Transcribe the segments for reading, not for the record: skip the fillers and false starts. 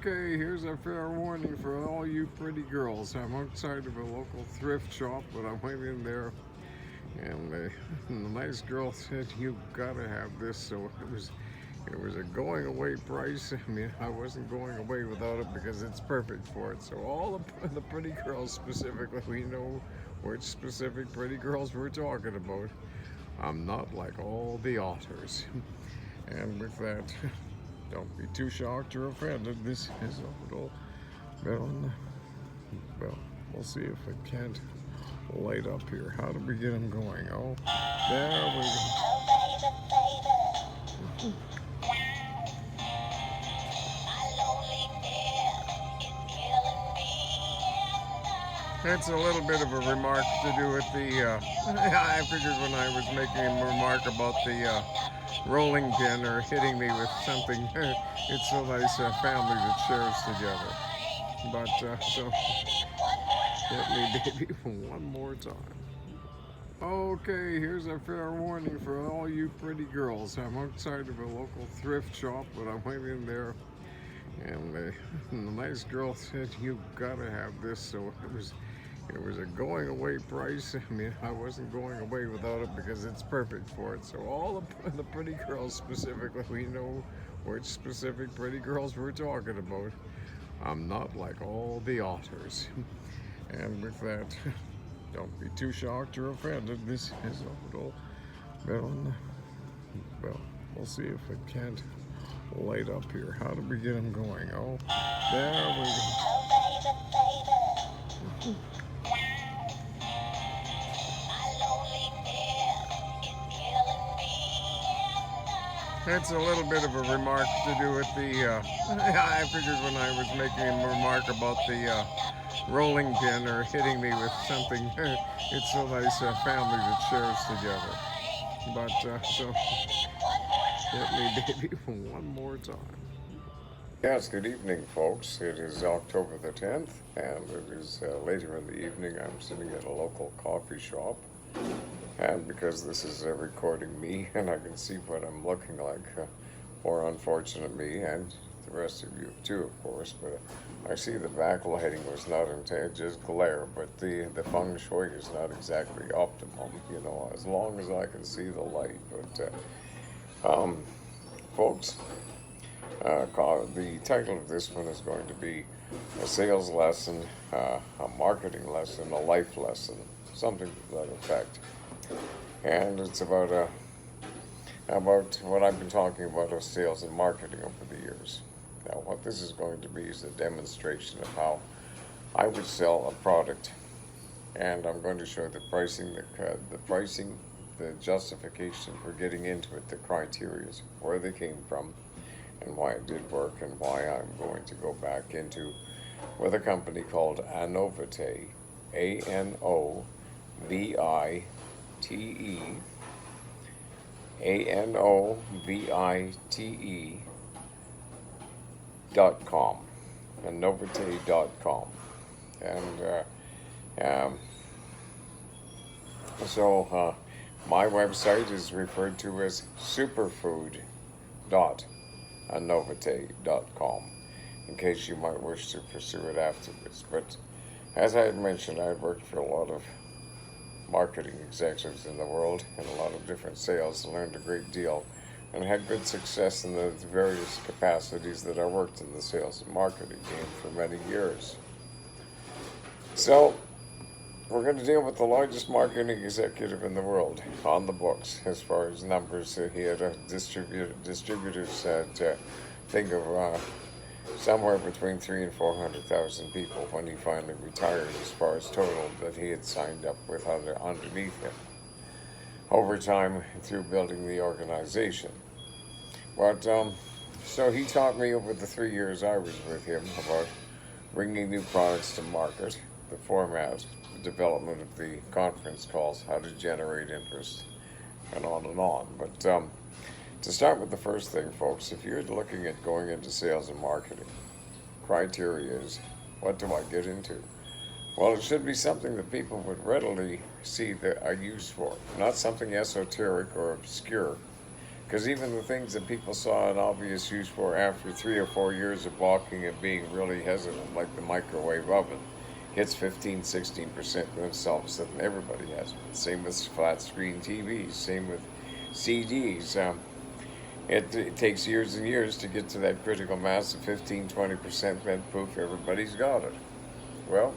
Okay, here's a fair warning for all you pretty girls. I'm outside of a local thrift shop, but I went in there and the nice girl said, "You gotta have this." So it was a going away price. I mean, I wasn't going away without it because it's perfect for it. So all the pretty girls specifically, we know which specific pretty girls we're talking about. I'm not like all the otters. And with that, don't be too shocked or offended. This is a little bit on the, well, we'll see if it can't light up here. How do we get them going? Oh, there we go. That's a little bit of a remark to do with the, I figured when I was making a remark about the rolling pin or hitting me with something, it's so nice a family that shares together. But, so, hit me baby one more time. Okay, here's a fair warning for all you pretty girls. I'm outside of a local thrift shop, but I went in there and the nice girl said, "You gotta have this." So it was a going away price. I mean, I wasn't going away without it because it's perfect for it. So all the pretty girls specifically, we know which specific pretty girls we're talking about. I'm not like all the otters. And with that, don't be too shocked or offended. This is a little bit on the, well, we'll see if it can't light up here. How do we get them going? Oh, there we go. That's a little bit of a remark to do with the, I figured when I was making a remark about the rolling pin or hitting me with something, it's so nice a family that shares together. But, so, hit me baby one more time. Yes, good evening, folks. It is October the 10th, and it is later in the evening. I'm sitting at a local coffee shop, and because this is recording me, and I can see what I'm looking like, or unfortunate me, and the rest of you too, of course, but I see the backlighting was not intended, just glare, but the feng shui is not exactly optimum, as long as I can see the light. But, folks, the title of this one is going to be a sales lesson, a marketing lesson, a life lesson, something to that effect. And it's about what I've been talking about of sales and marketing over the years. Now, what this is going to be is a demonstration of how I would sell a product, and I'm going to show the pricing, the justification for getting into it, the criteria, where they came from, and why it did work, and why I'm going to go back into with a company called Anovite, ANOVITE, ANOVITE.com, Anovite.com. And so my website is referred to as superfood.anovite.com, in case you might wish to pursue it afterwards. But as I had mentioned, I had worked for a lot of marketing executives in the world and a lot of different sales, learned a great deal, and had good success in the various capacities that I worked in the sales and marketing game for many years. So we're going to deal with the largest marketing executive in the world on the books as far as numbers. He had a distributors that think of somewhere between 300,000 and 400,000 people when he finally retired, as far as total that he had signed up with underneath him over time through building the organization. But so he taught me over the 3 years I was with him about bringing new products to market, the format, the development of the conference calls, how to generate interest, and on and on. But to start with the first thing, folks, if you're looking at going into sales and marketing, criteria is, what do I get into? Well, it should be something that people would readily see that a use for, not something esoteric or obscure, Because even the things that people saw an obvious use for after 3 or 4 years of walking and being really hesitant, like the microwave oven, hits 15, 16% and then all of a sudden everybody has it. Same with flat screen TVs, same with CDs. It takes years and years to get to that critical mass of 15, 20%, then poof, everybody's got it. Well,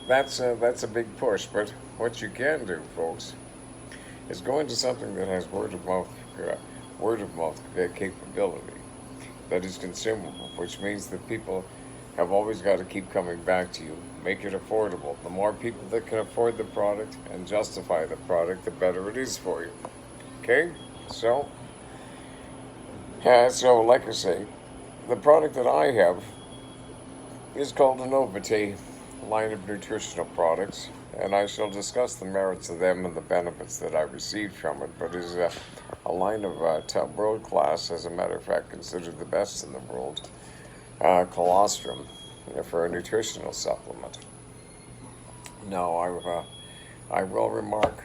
that's a big push, but what you can do, folks, is go into something that has word of mouth capability that is consumable, which means that people have always got to keep coming back to you. Make it affordable. The more people that can afford the product and justify the product, the better it is for you. Okay? So like I say, the product that I have is called the Novate line of nutritional products, and I shall discuss the merits of them and the benefits that I received from it, but it is a line of world class, as a matter of fact, considered the best in the world, colostrum, for a nutritional supplement. Now, I will remark,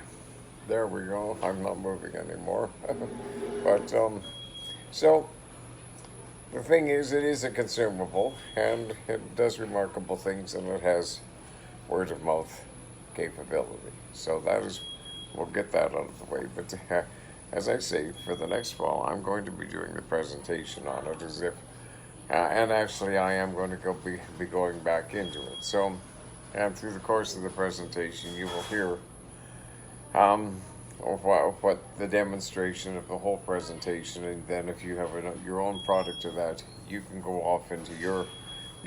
there we go, I'm not moving anymore, but, so, the thing is, it is a consumable, and it does remarkable things, and it has word of mouth capability. So we'll get that out of the way. But as I say, for the next fall, I'm going to be doing the presentation on it as if, and actually I am going to be going back into it. So, and through the course of the presentation, you will hear what the demonstration of the whole presentation, and then if you have your own product of that, you can go off into your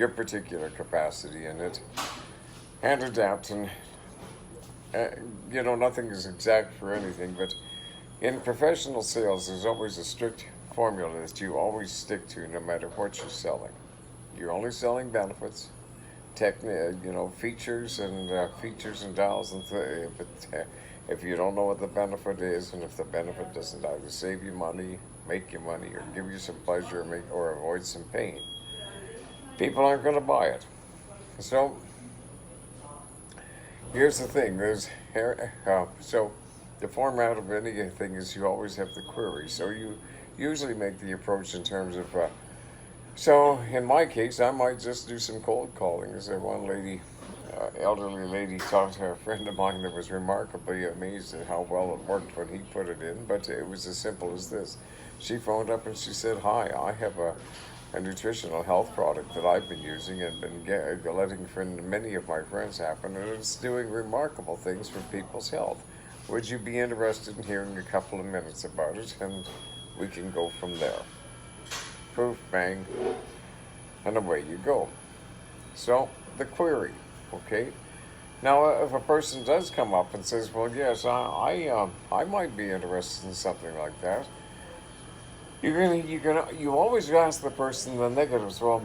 particular capacity in it and adapt. And nothing is exact for anything, but in professional sales, there's always a strict formula that you always stick to, no matter what you're selling. You're only selling benefits, features and dials, but if you don't know what the benefit is, and if the benefit doesn't either save you money, make you money, or give you some pleasure, or avoid some pain, people aren't going to buy it. So here's the thing: so the format of anything is you always have the query. So you usually make the approach in terms of. So in my case, I might just do some cold calling. As one lady, elderly lady, talked to a friend of mine that was remarkably amazed at how well it worked when he put it in. But it was as simple as this: she phoned up and she said, "Hi, I have a nutritional health product that I've been using and been letting many of my friends happen, and it's doing remarkable things for people's health. Would you be interested in hearing a couple of minutes about it? And we can go from there." Poof, bang, and away you go. So the query, okay? Now, if a person does come up and says, "Well, yes, I might be interested in something like that," you always ask the person the negatives. Well,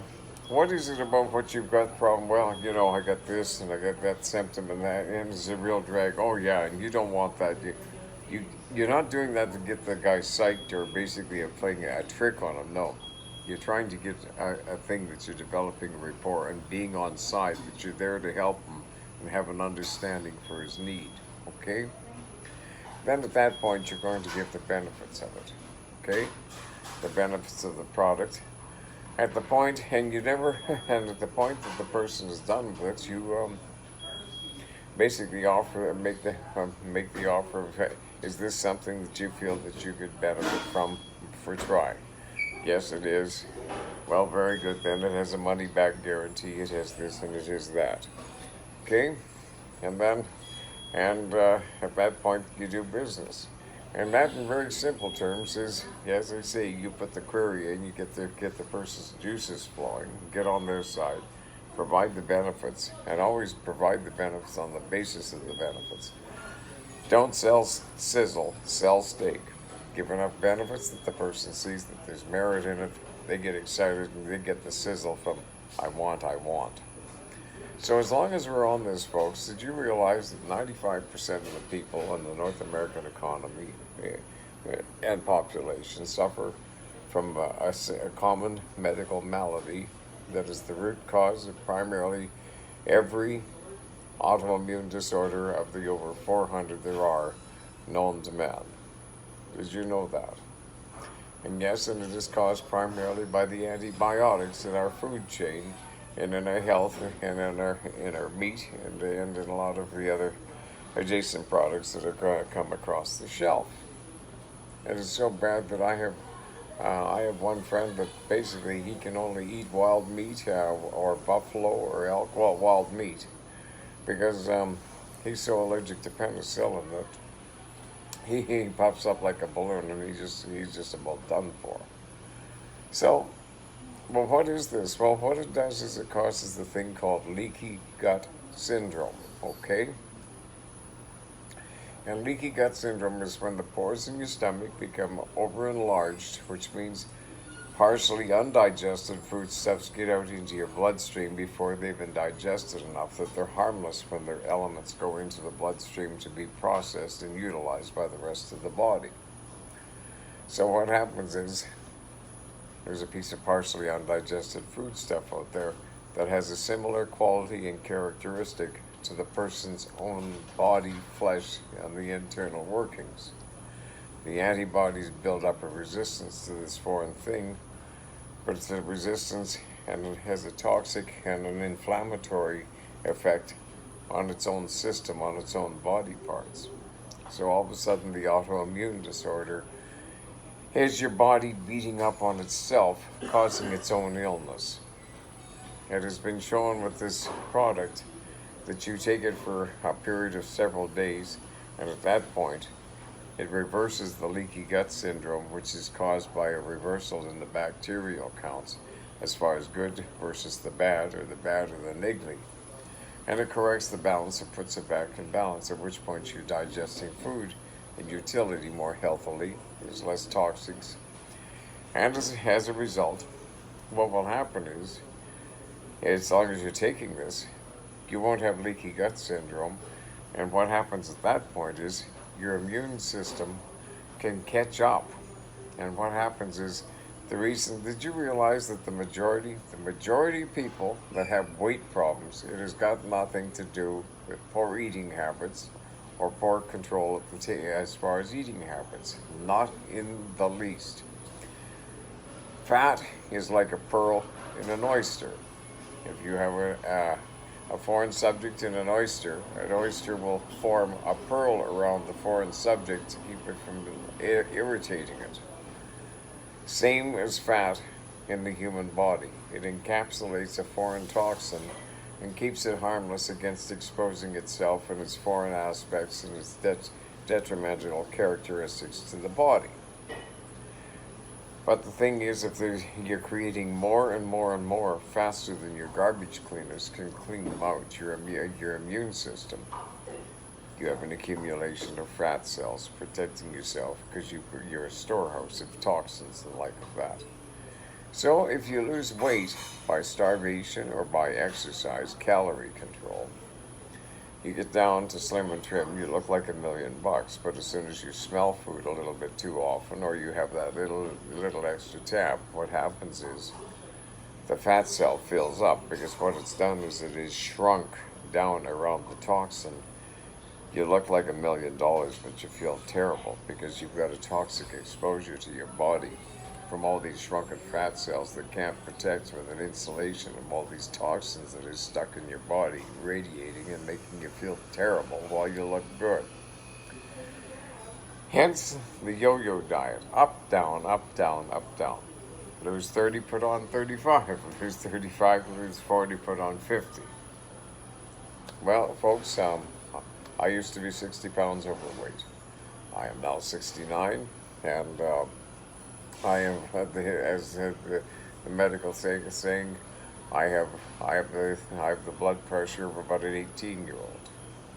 what is it about what you've got problem? Well, I got this and I got that symptom and that, and it's a real drag. Oh yeah, and you don't want that. You're not doing that to get the guy psyched or basically playing a trick on him. No, you're trying to get a thing that you're developing a rapport and being on side, that you're there to help him and have an understanding for his need. Okay. Then at that point, you're going to give the benefits of it. Okay, the benefits of the product. At the point, and at the point that the person is done with it, you basically make the offer of, hey, is this something that you feel that you could benefit from for try? Yes, it is. Well, very good. Then it has a money back guarantee. It has this and it has that. Okay, and at that point, you do business. And that, in very simple terms, is, as I say, you put the query in, you get the person's juices flowing, get on their side, provide the benefits, and always provide the benefits on the basis of the benefits. Don't sell sizzle, sell steak. Give enough benefits that the person sees that there's merit in it, they get excited, and they get the sizzle from, I want. So as long as we're on this, folks, did you realize that 95% of the people in the North American economy and population suffer from a common medical malady that is the root cause of primarily every autoimmune disorder of the over 400 there are known to man? Did you know that? And yes, and it is caused primarily by the antibiotics in our food chain and in our health and in our meat and in a lot of the other adjacent products that are going to come across the shelf. And it's so bad that I have one friend that basically he can only eat wild meat or buffalo or elk, well, wild meat, because he's so allergic to penicillin that he pops up like a balloon and he's just about done for. So, well, what is this? Well, what it does is it causes the thing called leaky gut syndrome, okay? And leaky gut syndrome is when the pores in your stomach become over-enlarged, which means partially undigested foodstuffs get out into your bloodstream before they've been digested enough that they're harmless when their elements go into the bloodstream to be processed and utilized by the rest of the body. So what happens is there's a piece of partially undigested foodstuff out there that has a similar quality and characteristic to the person's own body, flesh, and the internal workings. The antibodies build up a resistance to this foreign thing, but it's a resistance and it has a toxic and an inflammatory effect on its own system, on its own body parts. So all of a sudden the autoimmune disorder is your body beating up on itself, causing its own illness. It has been shown with this product that you take it for a period of several days, and at that point, it reverses the leaky gut syndrome, which is caused by a reversal in the bacterial counts as far as good versus the bad, or the bad or the niggly. And it corrects the balance and puts it back in balance, at which point you're digesting food in utility more healthily, there's less toxics. And as a result, what will happen is, as long as you're taking this, you won't have leaky gut syndrome, and what happens at that point is your immune system can catch up. And what happens is, did you realize that the majority of people that have weight problems, it has got nothing to do with poor eating habits or poor control as far as eating habits, not in the least. Fat is like a pearl in an oyster. If you have a foreign subject in an oyster will form a pearl around the foreign subject to keep it from irritating it. Same as fat in the human body. It encapsulates a foreign toxin and keeps it harmless against exposing itself and its foreign aspects and its detrimental characteristics to the body. But the thing is, if you're creating more and more and more faster than your garbage cleaners can clean them out, your immune system, you have an accumulation of fat cells protecting yourself because you're a storehouse of toxins and like of that. So if you lose weight by starvation or by exercise, calorie control, you get down to slim and trim, you look like $1,000,000, but as soon as you smell food a little bit too often, or you have that little extra tab, what happens is the fat cell fills up, because what it's done is it is shrunk down around the toxin. You look like $1,000,000, but you feel terrible because you've got a toxic exposure to your body from all these shrunken fat cells that can't protect with an insulation of all these toxins that are stuck in your body, radiating and making you feel terrible while you look good. Hence the yo-yo diet, up, down, up, down, up, down. Lose 30, put on 35. Lose 35, lose 40, put on 50. Well, folks, I used to be 60 pounds overweight. I am now 69, and I am, as the medical saying, I have the blood pressure of about an 18-year-old,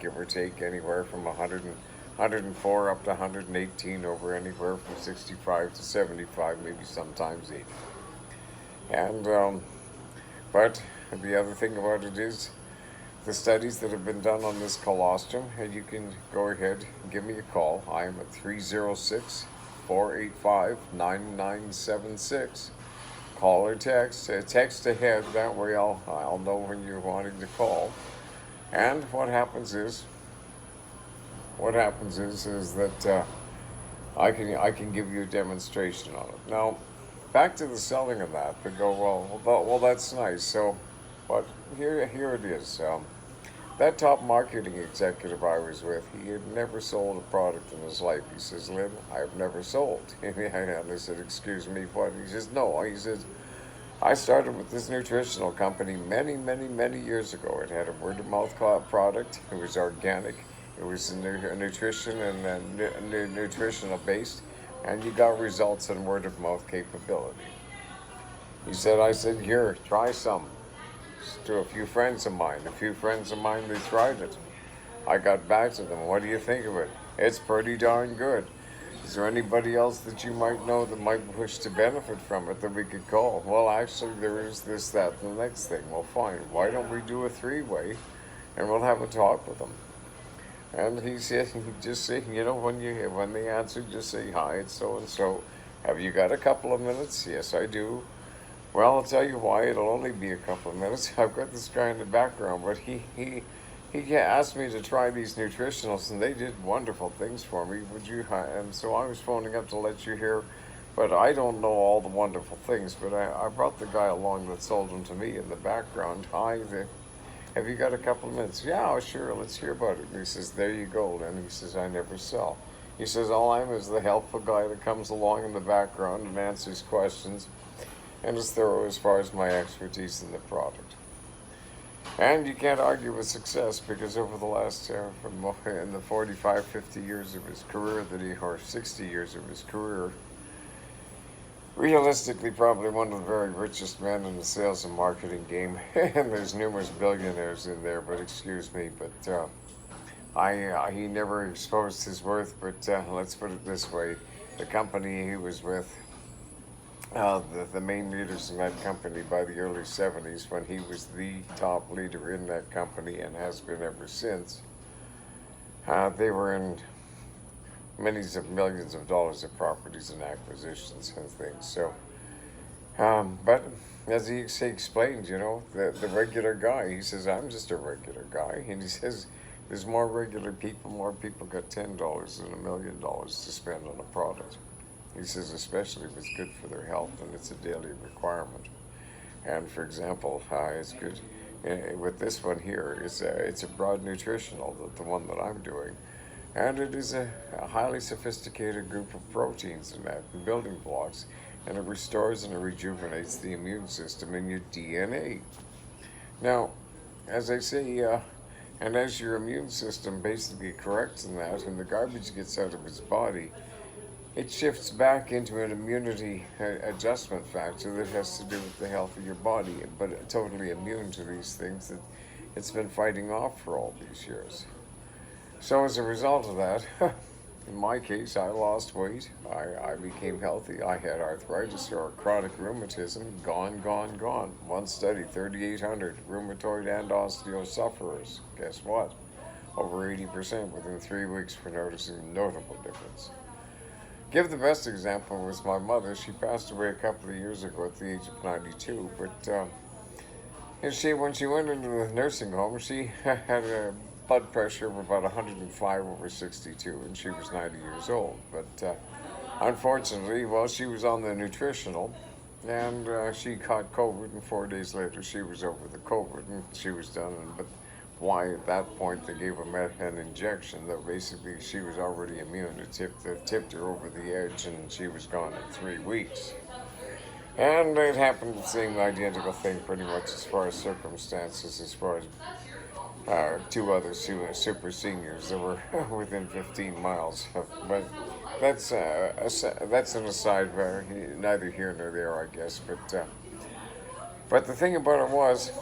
give or take anywhere from 104 up to 118, over anywhere from 65 to 75, maybe sometimes 80. And but the other thing about it is, the studies that have been done on this colostrum, and you can go ahead and give me a call. I am at 306-485-9976. Call or text. Text ahead, that way I'll know when you're wanting to call. And what happens is that I can give you a demonstration on it. Now, back to the selling of that. They go, well, that's nice. So, but here it is. That top marketing executive I was with, he had never sold a product in his life. He says, Lynn, I've never sold. And I said, excuse me, what? He says, no. He says, I started with this nutritional company many, many, many years ago. It had a word-of-mouth product. It was organic. It was nutrition and nutritional based, and you got results in word-of-mouth capability. He said, I said, here, try some. To a few friends of mine. A few friends of mine, they tried it. I got back to them. What do you think of it? It's pretty darn good. Is there anybody else that you might know that might wish to benefit from it that we could call? Well, actually, there is this, that, and the next thing. Well, fine. Why don't we do a three-way, and we'll have a talk with them? And he said, just say, when they answer, just say, hi, it's so-and-so. Have you got a couple of minutes? Yes, I do. Well, I'll tell you why. It'll only be a couple of minutes. I've got this guy in the background, but he asked me to try these nutritionals, and they did wonderful things for me. Would you? And so I was phoning up to let you hear, but I don't know all the wonderful things. But I brought the guy along that sold them to me in the background. Hi, have you got a couple of minutes? Yeah, sure. Let's hear about it. And he says, there you go. And he says, I never sell. He says, all I'm is the helpful guy that comes along in the background and answers questions, and is thorough as far as my expertise in the product. And you can't argue with success, because over the last, in the 45, 50 years of his career or 60 years of his career, realistically probably one of the very richest men in the sales and marketing game. And there's numerous billionaires in there, but excuse me, but he never exposed his worth, but let's put it this way. The company he was with, the main leaders in that company by the early 70s, when he was the top leader in that company and has been ever since, they were in many of millions of dollars of properties and acquisitions and things. So, but as he explained, the regular guy, he says, I'm just a regular guy. And he says, there's more regular people, more people got $10 than $1 million to spend on a product. He says, especially if it's good for their health and it's a daily requirement. And for example, it's good with this one here. It's a broad nutritional, the one that I'm doing, and it is a highly sophisticated group of proteins in that, and building blocks, and it restores and it rejuvenates the immune system in your DNA. Now, as I say, and as your immune system basically corrects in that, and the garbage gets out of its body, it shifts back into an immunity adjustment factor that has to do with the health of your body, but totally immune to these things that it's been fighting off for all these years. So as a result of that, in my case, I lost weight, I became healthy, I had arthritis or chronic rheumatism, gone. One study, 3,800 rheumatoid and osteo sufferers. Guess what? Over 80% within 3 weeks were noticing a notable difference. Give the best example was my mother. She passed away a couple of years ago at the age of 92, but when she went into the nursing home, she had a blood pressure of about 105/62, and she was 90 years old. But unfortunately, she was on the nutritional, and she caught COVID, and 4 days later she was over the COVID, and she was done. But why at that point they gave her an injection that basically she was already immune. It tipped her over the edge, and she was gone in 3 weeks. And it happened the same identical thing pretty much as far as circumstances, as far as two other super seniors that were within 15 miles. But that's an aside, neither here nor there, I guess. But the thing about it was,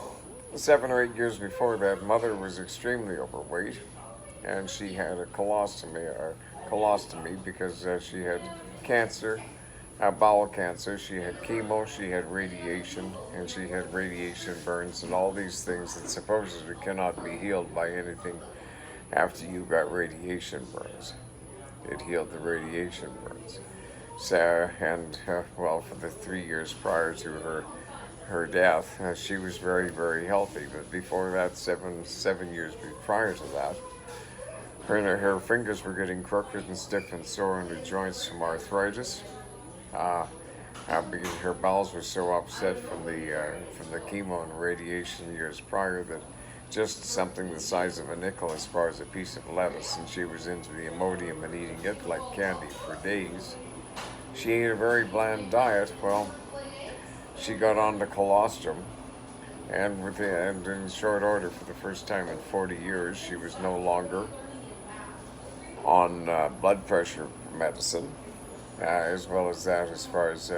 7 or 8 years before that, Mother was extremely overweight, and she had a colostomy because she had cancer, bowel cancer. She had chemo, she had radiation, and she had radiation burns, and all these things that supposedly cannot be healed by anything after you got radiation burns. It healed the radiation burns. So, and for the 3 years prior to her death, she was very, very healthy. But before that, seven years prior to that, Her fingers were getting crooked and stiff and sore in her joints from arthritis. Because her bowels were so upset from the chemo and radiation years prior that just something the size of a nickel as far as a piece of lettuce, and she was into the Imodium and eating it like candy for days. She ate a very bland diet. Well, she got on the colostrum, and in short order, for the first time in 40 years, she was no longer on blood pressure medicine, as well as that, as far as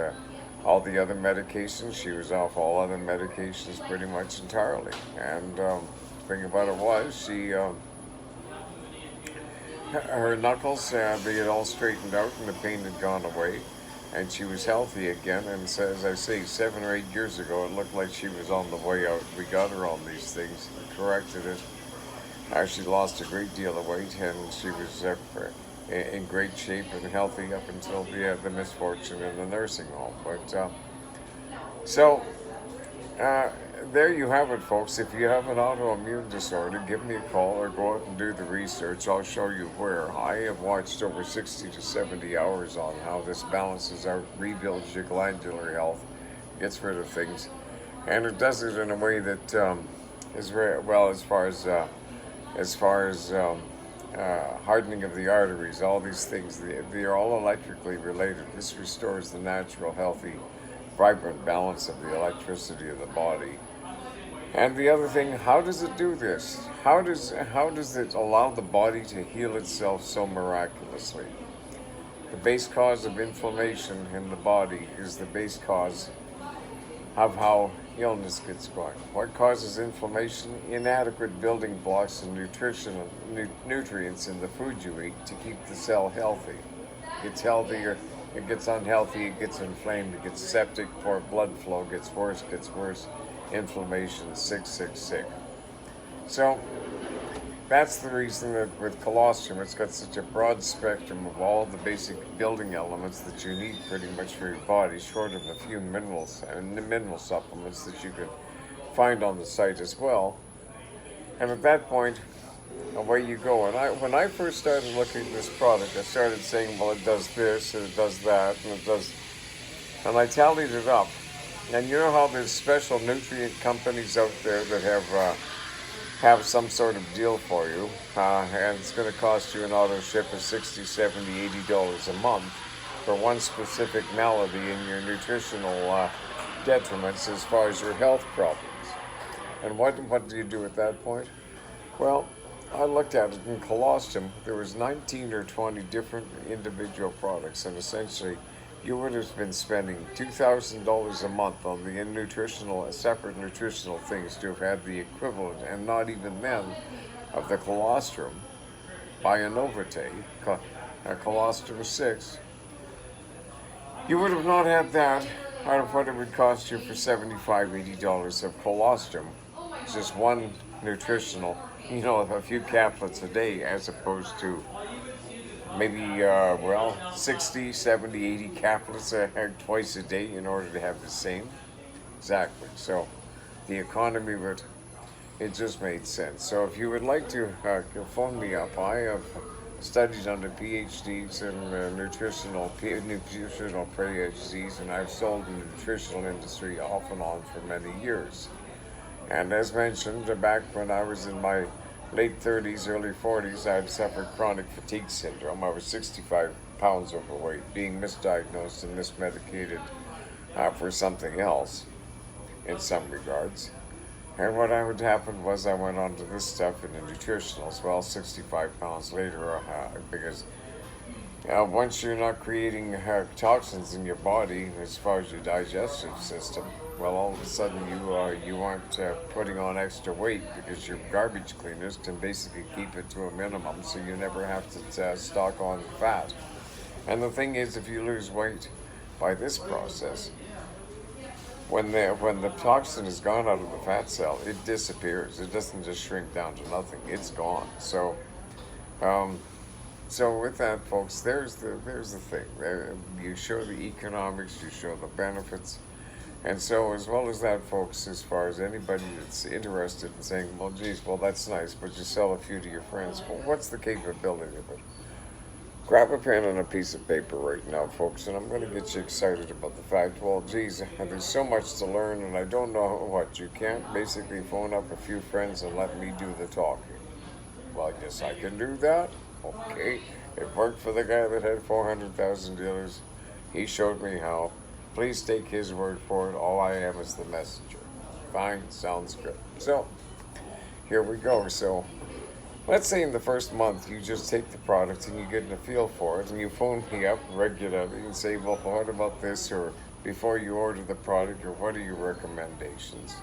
all the other medications. She was off all other medications pretty much entirely. And the thing about it was, her knuckles, they had all straightened out and the pain had gone away. And she was healthy again. And so, as I say, 7 or 8 years ago, it looked like she was on the way out. We got her on these things, corrected it. She lost a great deal of weight, and she was in great shape and healthy up until the misfortune in the nursing home. But there you have it, folks. If you have an autoimmune disorder, give me a call or go out and do the research. I'll show you where. I have watched over 60 to 70 hours on how this balances out, rebuilds your glandular health, gets rid of things, and it does it in a way that is very well as far as hardening of the arteries, all these things, they are all electrically related. This restores the natural, healthy, vibrant balance of the electricity of the body. And the other thing, how does it do this? How does it allow the body to heal itself so miraculously? The base cause of inflammation in the body is the base cause of how illness gets going. What causes inflammation? Inadequate building blocks and nutrients in the food you eat to keep the cell healthy. It's healthier, it gets unhealthy, it gets inflamed, it gets septic, poor blood flow, gets worse, inflammation, sick. So that's the reason that with colostrum, it's got such a broad spectrum of all the basic building elements that you need pretty much for your body, short of a few minerals and mineral supplements that you could find on the site as well. And at that point, away you go. And when I first started looking at this product, I started saying, well, it does this, and it does that, and it does, and I tallied it up. And you know how there's special nutrient companies out there that have some sort of deal for you, and it's going to cost you an auto ship of $60, $70, $80 a month for one specific malady in your nutritional detriments as far as your health problems. And what do you do at that point? Well, I looked at it in colostrum. There was 19 or 20 different individual products, and essentially you would have been spending $2,000 a month on the separate nutritional things to have had the equivalent, and not even then, of the colostrum by a Novate, colostrum 6. You would have not had that out of what it would cost you for $75, $80 of colostrum. Just one nutritional, a few caplets a day, as opposed to maybe 60, 70, 80 caplets twice a day in order to have the same. Exactly. So the economy of it just made sense. So if you would like to phone me up, I have studied under PhDs in nutritional PhDs, and I've sold in the nutritional industry off and on for many years. And as mentioned, back when I was in my late 30s, early 40s, I had suffered chronic fatigue syndrome. I was 65 pounds overweight, being misdiagnosed and mismedicated for something else in some regards. And what would happen was I went on to this stuff in the nutritional as well, 65 pounds later, because once you're not creating toxins in your body as far as your digestive system, well, all of a sudden you aren't putting on extra weight, because your garbage cleaners can basically keep it to a minimum, so you never have to stock on fat. And the thing is, if you lose weight by this process, when the toxin is gone out of the fat cell, it disappears. It doesn't just shrink down to nothing. It's gone. So with that, folks, there's the thing. You show the economics, you show the benefits. And so, as well as that, folks, as far as anybody that's interested in saying, well, geez, well, that's nice, but you sell a few to your friends, well, what's the capability of it? Grab a pen and a piece of paper right now, folks, and I'm going to get you excited about the fact, well, geez, there's so much to learn, and I don't know what. You can't basically phone up a few friends and let me do the talking. Well, I guess I can do that. Okay. It worked for the guy that had 400,000 dealers. He showed me how. Please take his word for it. All I am is the messenger. Fine. Sounds good. So, here we go. So, let's say in the first month you just take the product and you get a feel for it and you phone me up regularly and say, well, what about this? Or before you order the product, or what are your recommendations?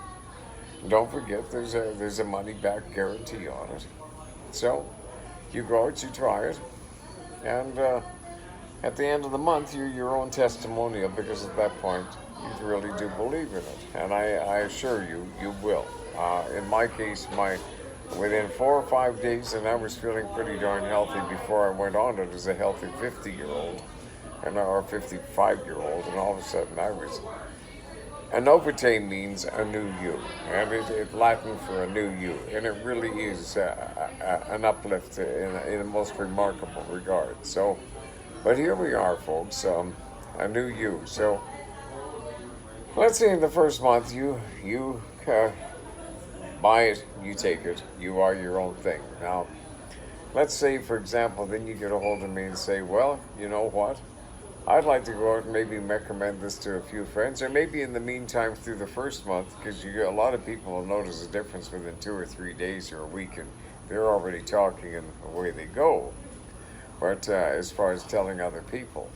Don't forget there's a money back guarantee on it. So you go out, you try it, and at the end of the month you're your own testimonial, because at that point you really do believe in it. And I assure you, you will. In my case, within 4 or 5 days, and I was feeling pretty darn healthy before I went on it as a healthy 50-year-old, or 55-year-old, and all of a sudden I was. A novate means a new you, and it's Latin for a new you, and it really is an uplift in a most remarkable regard. So, but here we are, folks, a new you. So, let's say in the first month you buy it, you take it, you are your own thing. Now, let's say, for example, then you get a hold of me and say, well, you know what? I'd like to go out and maybe recommend this to a few friends, or maybe in the meantime through the first month, because a lot of people will notice a difference within 2 or 3 days or a week, and they're already talking and away they go. But as far as telling other people,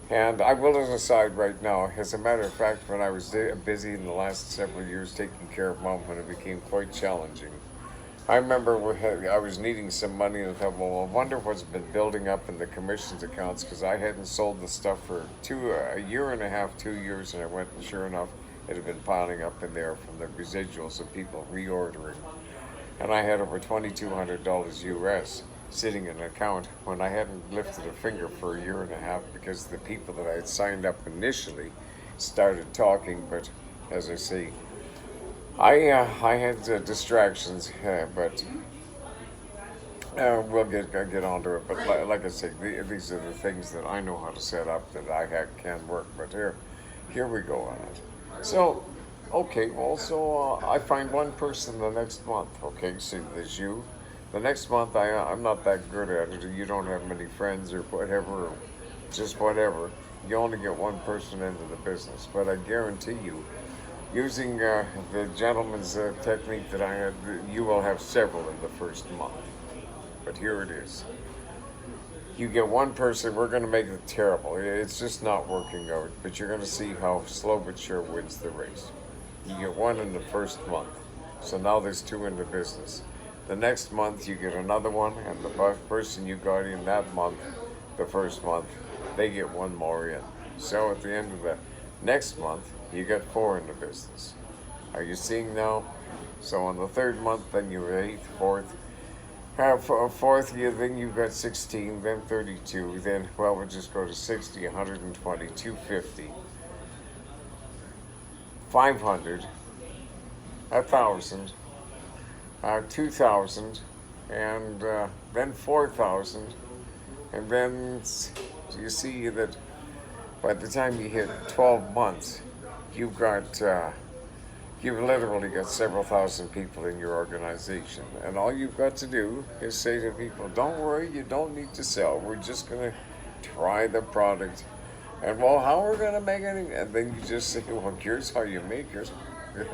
and I will as an aside right now, as a matter of fact, when I was busy in the last several years taking care of Mom when it became quite challenging, I remember I was needing some money and I thought, well, I wonder what's been building up in the commissions accounts, because I hadn't sold the stuff for a year and a half, 2 years, and I went, and sure enough, it had been piling up in there from the residuals of people reordering. And I had over $2,200 US sitting in an account when I hadn't lifted a finger for a year and a half, because the people that I had signed up initially started talking, but as I say, I had distractions, but we'll get onto it. But like I say, these are the things that I know how to set up that can work. But here we go on it. So, okay, well, so I find one person the next month. Okay, so there's you. The next month I'm not that good at it. You don't have many friends or whatever, or just whatever. You only get one person into the business. But I guarantee you, using the gentleman's technique that I had, you will have several in the first month. But here it is. You get one person, we're going to make it terrible. It's just not working out, but you're going to see how slow but sure wins the race. You get one in the first month, so now there's 2 in the business. The next month you get another one, and the person you got in that month, the first month, they get 1 more in. So at the end of the next month, you get 4 in the business. Are you seeing now? So on the 3rd month, then you're 8th, 4th. Fourth year, then you've got 16, then 32, then, well, we'll just go to 60, 120, 250, 500, 1,000, 2,000, and then 4,000, and then you see that by the time you hit 12 months, you've literally got several thousand people in your organization. And all you've got to do is say to people, don't worry, you don't need to sell. We're just going to try the product. And, well, how are we going to make it? And then you just say, well, here's how you make it.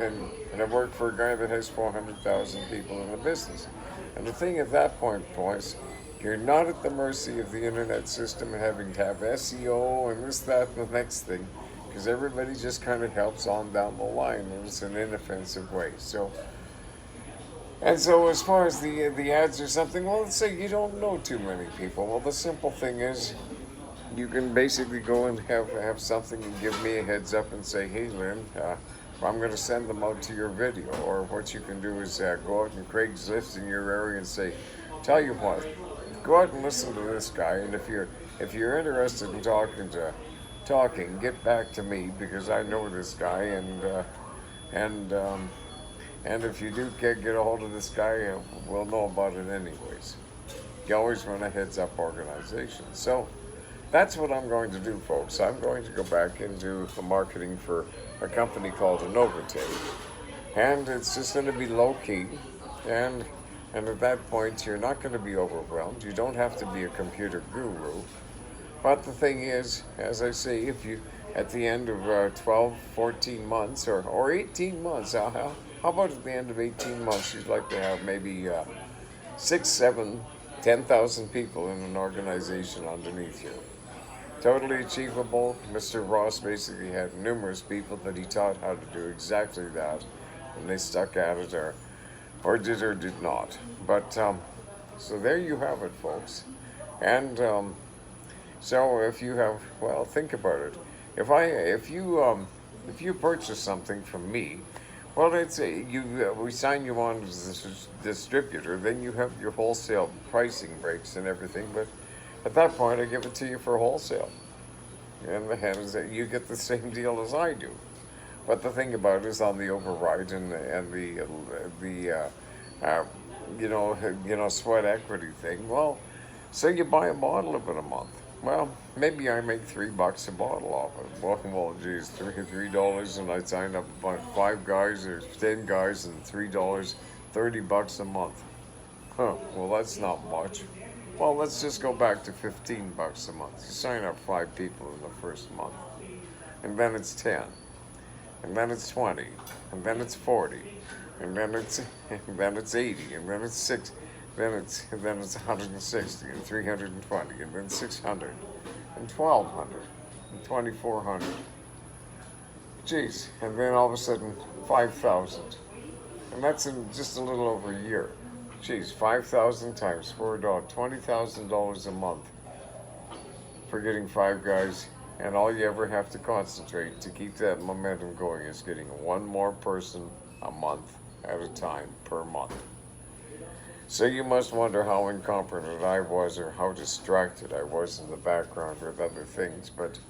And it worked for a guy that has 400,000 people in the business. And the thing at that point, boys, you're not at the mercy of the internet system and having to have SEO and this, that, and the next thing, because everybody just kind of helps on down the line, and it's an inoffensive way. So as far as the ads or something, well, let's say you don't know too many people. Well, the simple thing is, you can basically go and have something and give me a heads up and say, hey, Lynn, I'm going to send them out to your video. Or what you can do is go out and Craigslist in your area and say, tell you what, go out and listen to this guy, and if you're interested in talking to talking, get back to me, because I know this guy, and um, and if you do get a hold of this guy, we'll know about it anyways. You always run a heads up organization. So that's what I'm going to do, folks. I'm going to go back into the marketing for a company called Innovative, and it's just going to be low key, and and at that point you're not going to be overwhelmed. You don't have to be a computer guru. But the thing is, as I say, if you, at the end of 12, 14 months, or 18 months, how about at the end of 18 months, you'd like to have maybe 6, 7, 10,000 people in an organization underneath you. Totally achievable. Mr. Ross basically had numerous people that he taught how to do exactly that, and they stuck at it, or did not. But so there you have it, folks. And so if you have, well, think about it. If you purchase something from me, well, it's we sign you on as a distributor. Then you have your wholesale pricing breaks and everything. But at that point, I give it to you for wholesale, and you get the same deal as I do. But the thing about it is on the override and the sweat equity thing. Well, so you buy a bottle of it a month. Well, maybe I make $3 a bottle off it. Well, geez, $3, and I sign up about 5 guys or 10 guys, and $3, $30 a month. Huh? Well, that's not much. Well, let's just go back to $15 a month. You sign up 5 people in the first month, and then it's 10, and then it's 20, and then it's 40, and then it's 80, and then it's 60. Then it's 160 and 320 and then 600 and 1200 and 2400. Jeez, and then all of a sudden 5,000, and that's in just a little over a year. Jeez, 5,000 times $4, $20,000 a month for getting 5 guys, and all you ever have to concentrate to keep that momentum going is getting one more person a month at a time per month. So you must wonder how incompetent I was, or how distracted I was in the background with other things. But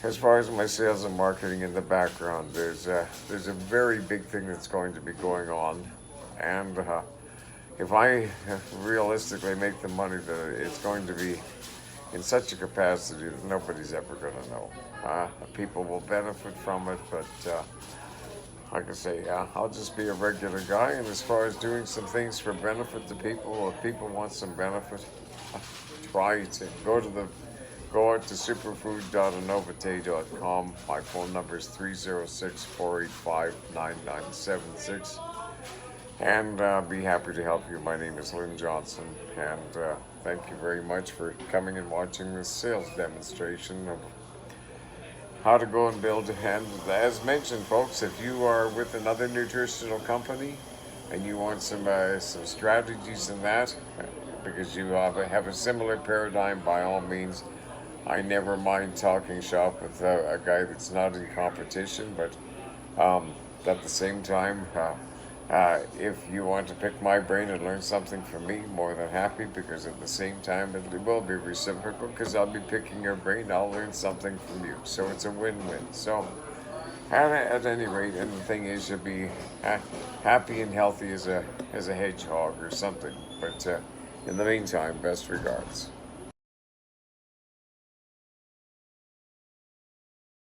as far as my sales and marketing in the background, there's a very big thing that's going to be going on. And if I realistically make the money, that it's going to be in such a capacity that nobody's ever going to know. People will benefit from it, but like I say, I'll just be a regular guy, and as far as doing some things for benefit to people, or if people want some benefit, try to go out to superfood.innovate.com. My phone number is 306-485-9976, and be happy to help you. My name is LYNN Johnson, and thank you very much for coming and watching this sales demonstration of how to go and build. And as mentioned, folks, if you are with another nutritional company and you want some strategies in that, because you have a similar paradigm, by all means, I never mind talking shop with a guy that's not in competition. But at the same time, if you want to pick my brain and learn something from me, more than happy, because at the same time it will be reciprocal, because I'll be picking your brain, I'll learn something from you. So it's a win-win. So at any rate, and the thing is, you'll be happy and healthy as a hedgehog or something. But in the meantime, best regards.